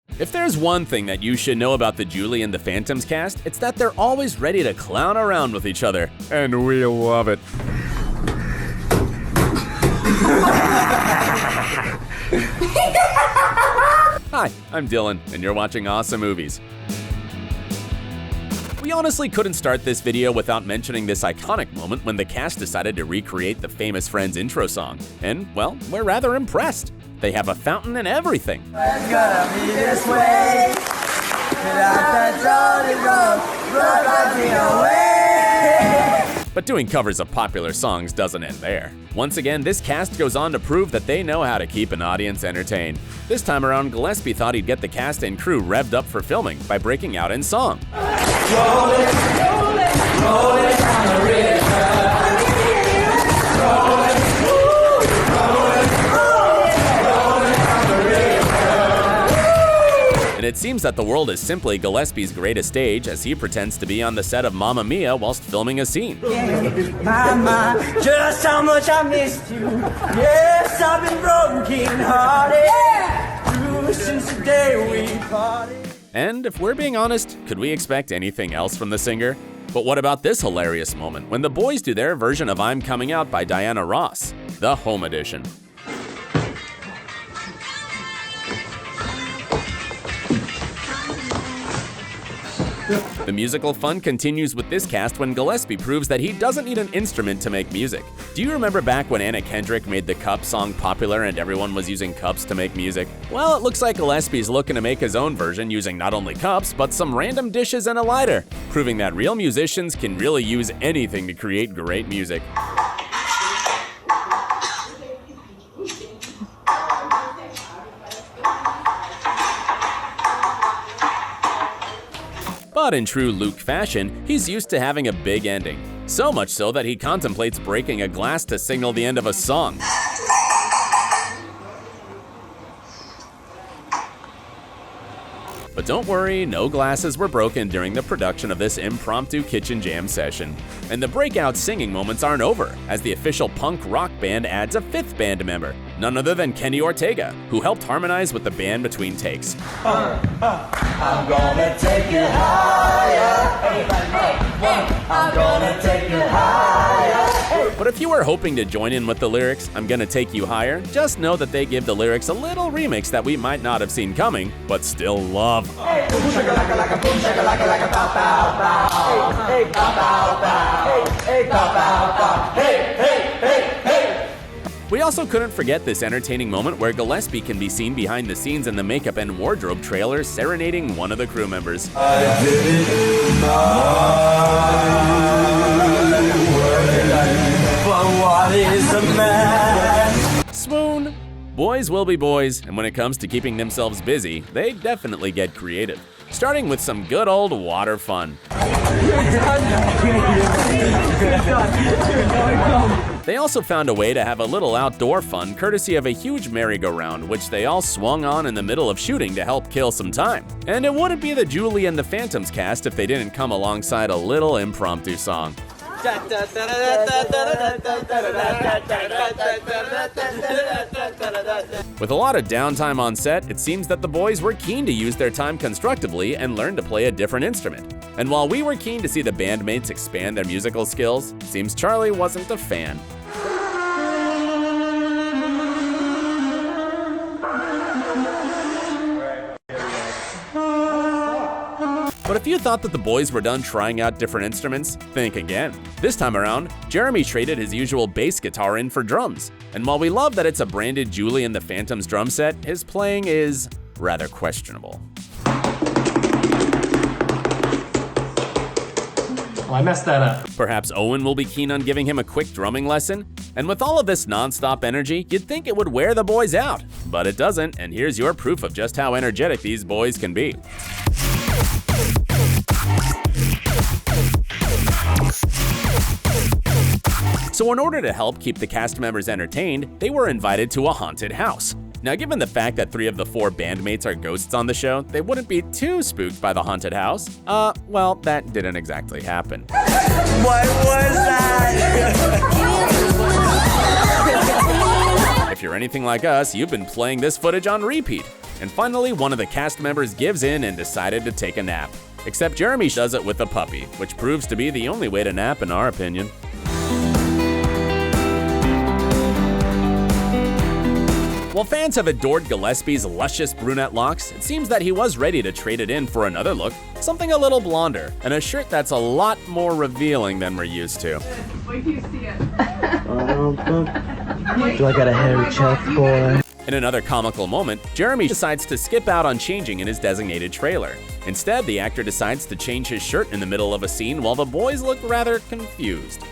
If there's one thing that you should know about the Julie and the Phantoms cast, it's that they're always ready to clown around with each other. And we love it. Hi, I'm Dylan, and you're watching Awesome Movies. We honestly couldn't start this video without mentioning this iconic moment when the cast decided to recreate the famous Friends intro song. And, well, we're rather impressed. They have a fountain and everything. It's gonna be this way. Without that me away. But doing covers of popular songs doesn't end there. Once again, this cast goes on to prove that they know how to keep an audience entertained. This time around, Gillespie thought he'd get the cast and crew revved up for filming by breaking out in song. Rolling down the river. And it seems that the world is simply Gillespie's greatest stage as he pretends to be on the set of Mamma Mia whilst filming a scene. Mama, just how much I missed you. Yes, I've been broken hearted since the day we parted. And if we're being honest, could we expect anything else from the singer? But what about this hilarious moment when the boys do their version of I'm Coming Out by Diana Ross, the home edition? The musical fun continues with this cast when Gillespie proves that he doesn't need an instrument to make music. Do you remember back when Anna Kendrick made the Cup song popular and everyone was using cups to make music? Well, it looks like Gillespie's looking to make his own version using not only cups, but some random dishes and a lighter, proving that real musicians can really use anything to create great music. But in true Luke fashion, he's used to having a big ending. So much so that he contemplates breaking a glass to signal the end of a song. But don't worry, no glasses were broken during the production of this impromptu kitchen jam session. And the breakout singing moments aren't over, as the official punk rock band adds a fifth band member, none other than Kenny Ortega, who helped harmonize with the band between takes. I'm gonna take you higher. I'm gonna take you higher. But if you were hoping to join in with the lyrics, I'm gonna take you higher, just know that they give the lyrics a little remix that we might not have seen coming, but still love. Hey, boom shaka like a boom shaka like a bow bow bow. Hey, bow bow bow. Hey, bow bow bow. Hey, hey, hey, hey. We also couldn't forget this entertaining moment where Gillespie can be seen behind the scenes in the makeup and wardrobe trailer serenading one of the crew members. I did it in my way, but what is a man? Swoon! Boys will be boys, and when it comes to keeping themselves busy, they definitely get creative. Starting with some good old water fun. They also found a way to have a little outdoor fun courtesy of a huge merry-go-round, which they all swung on in the middle of shooting to help kill some time. And it wouldn't be the Julie and the Phantoms cast if they didn't come alongside a little impromptu song. With a lot of downtime on set, it seems that the boys were keen to use their time constructively and learn to play a different instrument. And while we were keen to see the bandmates expand their musical skills, seems Charlie wasn't a fan. But if you thought that the boys were done trying out different instruments, think again. This time around, Jeremy traded his usual bass guitar in for drums. And while we love that it's a branded Julie and the Phantoms drum set, his playing is rather questionable. I messed that up. Perhaps Owen will be keen on giving him a quick drumming lesson? And with all of this non-stop energy, you'd think it would wear the boys out. But it doesn't, and here's your proof of just how energetic these boys can be. So in order to help keep the cast members entertained, they were invited to a haunted house. Now, given the fact that 3 of the 4 bandmates are ghosts on the show, they wouldn't be too spooked by the haunted house. Well, that didn't exactly happen. What was that? If you're anything like us, you've been playing this footage on repeat. And finally, one of the cast members gives in and decided to take a nap. Except Jeremy does it with a puppy, which proves to be the only way to nap in our opinion. While fans have adored Gillespie's luscious brunette locks, it seems that he was ready to trade it in for another look, something a little blonder, and a shirt that's a lot more revealing than we're used to. Wait till you see it. Do I got a hairy chest, boy? In another comical moment, Jeremy decides to skip out on changing in his designated trailer. Instead, the actor decides to change his shirt in the middle of a scene while the boys look rather confused.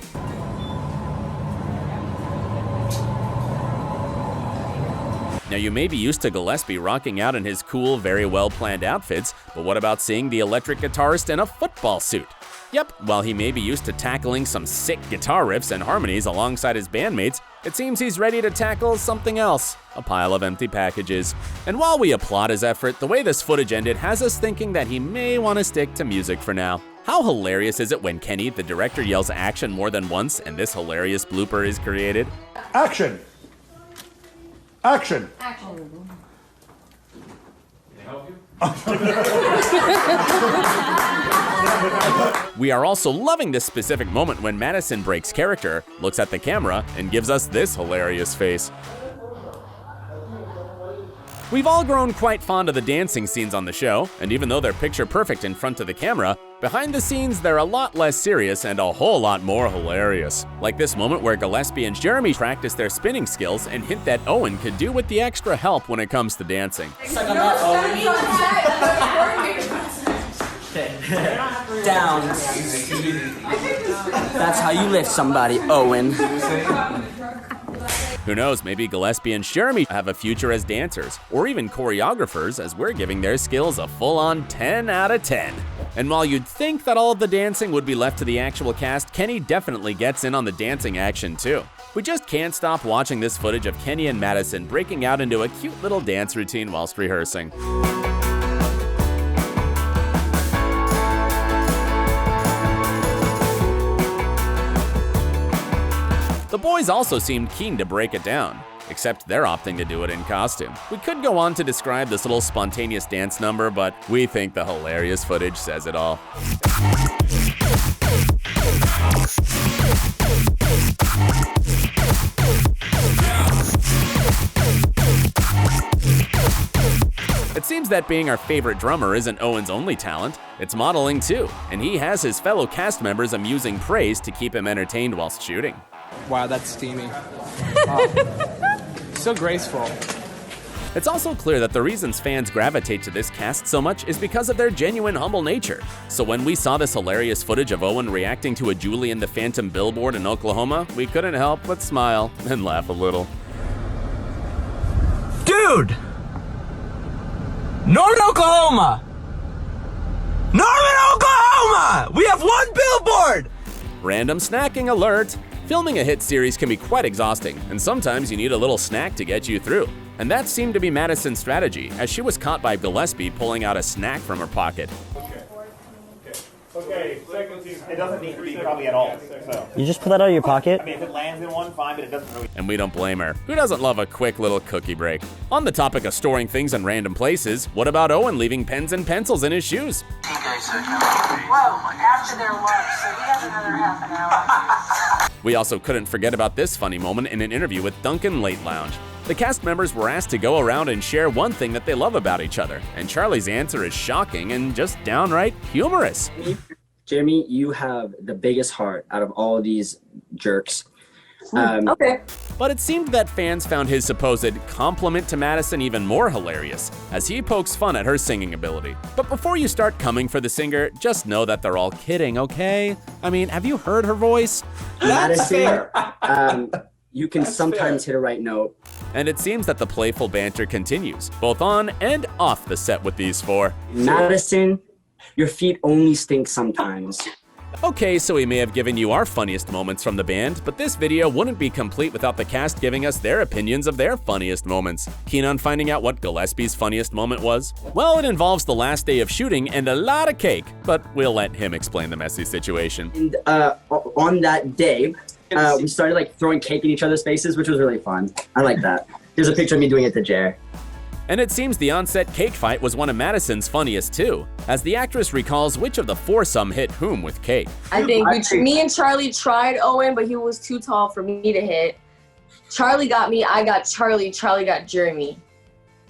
Now, you may be used to Gillespie rocking out in his cool, very well-planned outfits, but what about seeing the electric guitarist in a football suit? Yep, while he may be used to tackling some sick guitar riffs and harmonies alongside his bandmates, it seems he's ready to tackle something else, a pile of empty packages. And while we applaud his effort, the way this footage ended has us thinking that he may want to stick to music for now. How hilarious is it when Kenny, the director, yells action more than once and this hilarious blooper is created? Action! Action! Action. We are also loving this specific moment when Madison breaks character, looks at the camera, and gives us this hilarious face. We've all grown quite fond of the dancing scenes on the show, and even though they're picture perfect in front of the camera, behind the scenes they're a lot less serious and a whole lot more hilarious. Like this moment where Gillespie and Jeremy practice their spinning skills and hint that Owen could do with the extra help when it comes to dancing. Down. That's how you lift somebody, Owen. Who knows, maybe Gillespie and Jeremy have a future as dancers, or even choreographers, as we're giving their skills a full-on 10 out of 10. And while you'd think that all of the dancing would be left to the actual cast, Kenny definitely gets in on the dancing action too. We just can't stop watching this footage of Kenny and Madison breaking out into a cute little dance routine whilst rehearsing. The boys also seemed keen to break it down, except they're opting to do it in costume. We could go on to describe this little spontaneous dance number, but we think the hilarious footage says it all. It seems that being our favorite drummer isn't Owen's only talent, it's modeling too, and he has his fellow cast members amusing praise to keep him entertained whilst shooting. Wow, that's steamy. Wow. So graceful. It's also clear that the reasons fans gravitate to this cast so much is because of their genuine humble nature. So when we saw this hilarious footage of Owen reacting to a Julie and the Phantom billboard in Oklahoma, we couldn't help but smile and laugh a little. Dude! Norman, Oklahoma! Norman, Oklahoma! We have one billboard! Random snacking alert! Filming a hit series can be quite exhausting, and sometimes you need a little snack to get you through. And that seemed to be Madison's strategy, as she was caught by Gillespie pulling out a snack from her pocket. Okay, second team. It doesn't need to be probably at all. So. You just put that out of your pocket? I mean, if it lands in one, fine, but it doesn't really. And we don't blame her. Who doesn't love a quick little cookie break? On the topic of storing things in random places, what about Owen leaving pens and pencils in his shoes? Whoa, after their lunch, so he has another half an hour. We also couldn't forget about this funny moment in an interview with Duncan Late Lounge. The cast members were asked to go around and share one thing that they love about each other, and Charlie's answer is shocking and just downright humorous. Jeremy, you have the biggest heart out of all of these jerks. Okay. But it seemed that fans found his supposed compliment to Madison even more hilarious, as he pokes fun at her singing ability. But before you start coming for the singer, just know that they're all kidding, okay? I mean, have you heard her voice? Madison, you can sometimes hit a right note. And it seems that the playful banter continues, both on and off the set with these four. Madison, your feet only stink sometimes. Okay, so we may have given you our funniest moments from the band, but this video wouldn't be complete without the cast giving us their opinions of their funniest moments. Keen on finding out what Gillespie's funniest moment was? Well, it involves the last day of shooting and a lot of cake, but we'll let him explain the messy situation. And on that day, we started like throwing cake in each other's faces, which was really fun. I like that. Here's a picture of me doing it to Jer. And it seems the on-set cake fight was one of Madison's funniest too, as the actress recalls which of the foursome hit whom with cake. I think me and Charlie tried Owen, but he was too tall for me to hit. Charlie got me, I got Charlie, Charlie got Jeremy.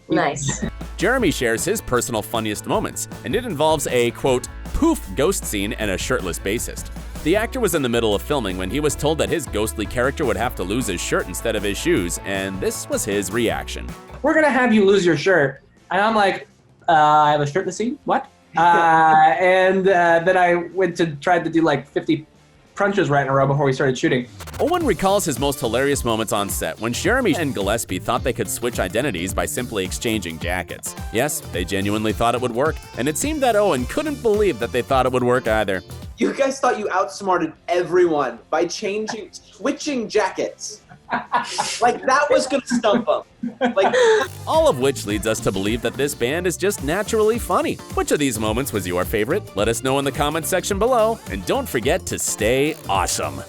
Nice. Jeremy shares his personal funniest moments, and it involves a, quote, poof ghost scene and a shirtless bassist. The actor was in the middle of filming when he was told that his ghostly character would have to lose his shirt instead of his shoes, and this was his reaction. We're gonna have you lose your shirt. And I'm like, I have a shirt in the scene? What? And then I tried to do like 50 crunches right in a row before we started shooting. Owen recalls his most hilarious moments on set when Jeremy and Gillespie thought they could switch identities by simply exchanging jackets. Yes, they genuinely thought it would work, and it seemed that Owen couldn't believe that they thought it would work either. You guys thought you outsmarted everyone by switching jackets. Like, that was gonna stump them. Like, all of which leads us to believe that this band is just naturally funny. Which of these moments was your favorite? Let us know in the comments section below, and don't forget to stay awesome.